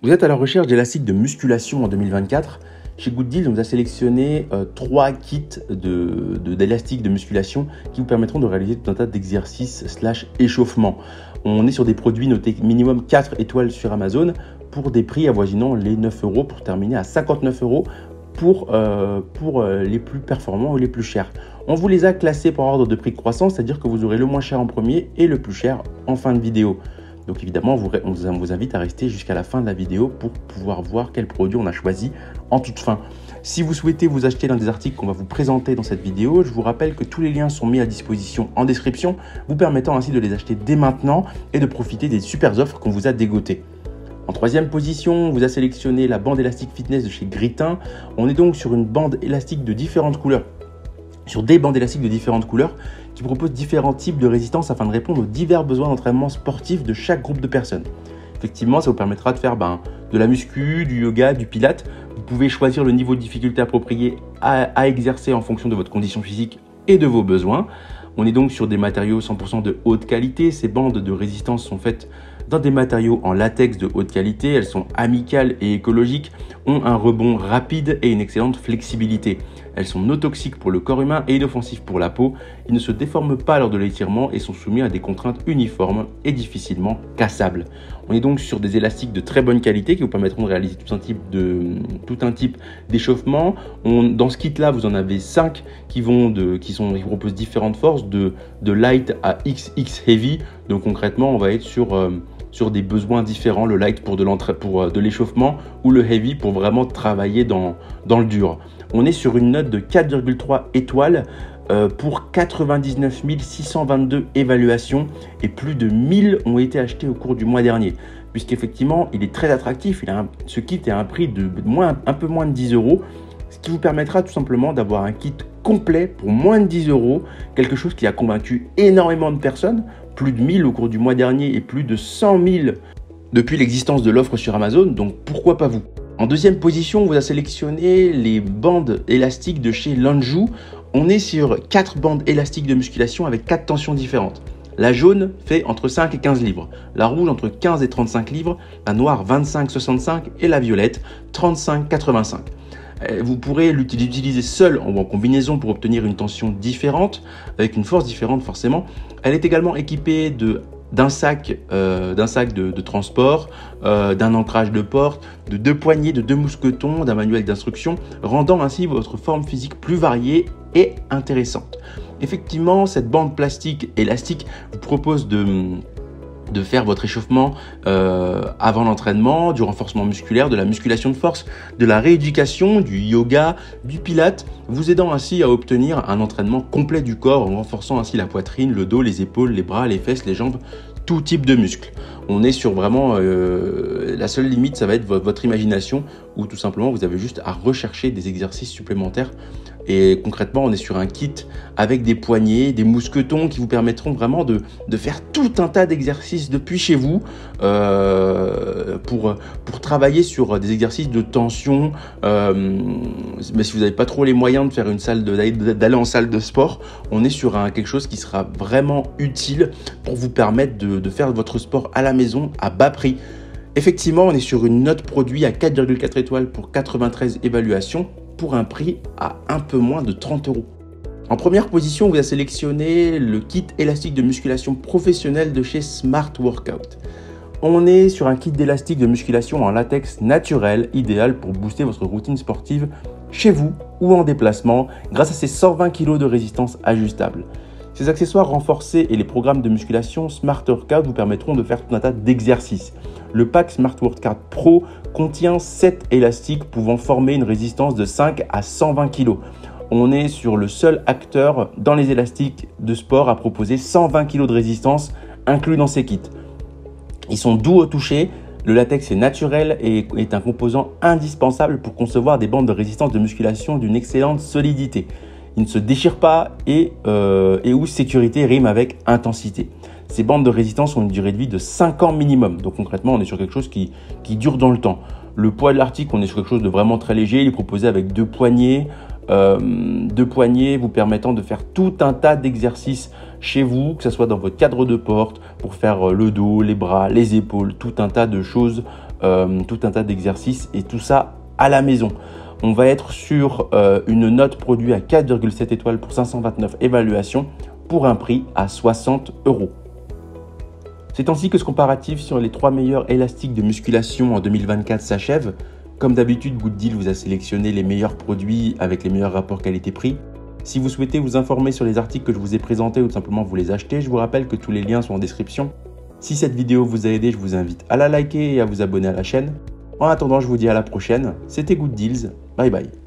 Vous êtes à la recherche d'élastiques de musculation en 2024. Chez Good Deal, on vous a sélectionné 3 kits d'élastiques de musculation qui vous permettront de réaliser tout un tas d'exercices / échauffement. On est sur des produits notés minimum 4 étoiles sur Amazon pour des prix avoisinant les 9 € pour terminer à 59 € pour les plus performants ou les plus chers. On vous les a classés par ordre de prix croissant, c'est-à-dire que vous aurez le moins cher en premier et le plus cher en fin de vidéo. Donc évidemment, on vous invite à rester jusqu'à la fin de la vidéo pour pouvoir voir quel produit on a choisi en toute fin. Si vous souhaitez vous acheter l'un des articles qu'on va vous présenter dans cette vidéo, je vous rappelle que tous les liens sont mis à disposition en description, vous permettant ainsi de les acheter dès maintenant et de profiter des super offres qu'on vous a dégotées. En troisième position, on vous a sélectionné la bande élastique fitness de chez Gritin. On est donc sur une bande élastique de différentes couleurs. Sur des bandes élastiques de différentes couleurs qui proposent différents types de résistance afin de répondre aux divers besoins d'entraînement sportif de chaque groupe de personnes. Effectivement, ça vous permettra de faire de la muscu, du yoga, du pilates. Vous pouvez choisir le niveau de difficulté approprié à exercer en fonction de votre condition physique et de vos besoins. On est donc sur des matériaux 100% de haute qualité. Ces bandes de résistance sont faites dans des matériaux en latex de haute qualité. Elles sont amicales et écologiques, ont un rebond rapide et une excellente flexibilité. Elles sont non toxiques pour le corps humain et inoffensives pour la peau. Ils ne se déforment pas lors de l'étirement et sont soumis à des contraintes uniformes et difficilement cassables. On est donc sur des élastiques de très bonne qualité qui vous permettront de réaliser tout un type d'échauffement. Dans ce kit-là, vous en avez 5 qui proposent différentes forces, de light à XX heavy. Donc concrètement, on va être sur des besoins différents, le light pour de l'échauffement ou le heavy pour vraiment travailler dans le dur. On est sur une note de 4,3 étoiles pour 99 622 évaluations et plus de 1000 ont été achetés au cours du mois dernier. Puisqu'effectivement, il est très attractif. Ce kit est à un prix de un peu moins de 10 €, ce qui vous permettra tout simplement d'avoir un kit complet pour moins de 10 €, quelque chose qui a convaincu énormément de personnes, plus de 1000 au cours du mois dernier et plus de 100 000 depuis l'existence de l'offre sur Amazon, donc pourquoi pas vous? En deuxième position, on vous a sélectionné les bandes élastiques de chez Lanju. On est sur 4 bandes élastiques de musculation avec 4 tensions différentes. La jaune fait entre 5 et 15 livres, la rouge entre 15 et 35 livres, la noire 25-65 et la violette 35-85. Vous pourrez l'utiliser seule ou en combinaison pour obtenir une tension différente, avec une force différente forcément. Elle est également équipée d'un sac de transport, d'un ancrage de porte, de 2 poignées, de 2 mousquetons, d'un manuel d'instruction, rendant ainsi votre forme physique plus variée et intéressante. Effectivement, cette bande plastique élastique vous propose de faire votre échauffement avant l'entraînement, du renforcement musculaire, de la musculation de force, de la rééducation, du yoga, du pilates, vous aidant ainsi à obtenir un entraînement complet du corps en renforçant ainsi la poitrine, le dos, les épaules, les bras, les fesses, les jambes, tout type de muscles. On est sur vraiment la seule limite, ça va être votre imagination ou tout simplement vous avez juste à rechercher des exercices supplémentaires. Et concrètement, on est sur un kit avec des poignées, des mousquetons qui vous permettront vraiment de faire tout un tas d'exercices depuis chez vous pour travailler sur des exercices de tension. Mais si vous n'avez pas trop les moyens de faire d'aller en salle de sport, on est sur quelque chose qui sera vraiment utile pour vous permettre de faire votre sport à la maison à bas prix. Effectivement, on est sur une note produit à 4,4 étoiles pour 93 évaluations pour un prix à un peu moins de 30 €. En première position, on vous a sélectionné le kit élastique de musculation professionnelle de chez Smart Workout. On est sur un kit d'élastique de musculation en latex naturel, idéal pour booster votre routine sportive chez vous ou en déplacement grâce à ses 120 kg de résistance ajustable. Ces accessoires renforcés et les programmes de musculation Smart Workout vous permettront de faire tout un tas d'exercices. Le pack Smart Workout Pro contient 7 élastiques pouvant former une résistance de 5 à 120 kg. On est sur le seul acteur dans les élastiques de sport à proposer 120 kg de résistance inclus dans ces kits. Ils sont doux au toucher, le latex est naturel et est un composant indispensable pour concevoir des bandes de résistance de musculation d'une excellente solidité. Il ne se déchire pas et où sécurité rime avec intensité. Ces bandes de résistance ont une durée de vie de 5 ans minimum. Donc concrètement, on est sur quelque chose qui dure dans le temps. Le poids de l'article, on est sur quelque chose de vraiment très léger. Il est proposé avec 2 poignées vous permettant de faire tout un tas d'exercices chez vous, que ce soit dans votre cadre de porte, pour faire le dos, les bras, les épaules, tout un tas de choses tout un tas d'exercices et tout ça à la maison. On va être sur une note produit à 4,7 étoiles pour 529 évaluations pour un prix à 60 €. C'est ainsi que ce comparatif sur les 3 meilleurs élastiques de musculation en 2024 s'achève. Comme d'habitude, Good Deal vous a sélectionné les meilleurs produits avec les meilleurs rapports qualité-prix. Si vous souhaitez vous informer sur les articles que je vous ai présentés ou tout simplement vous les acheter, je vous rappelle que tous les liens sont en description. Si cette vidéo vous a aidé, je vous invite à la liker et à vous abonner à la chaîne. En attendant, je vous dis à la prochaine. C'était Good Deals. Bye bye.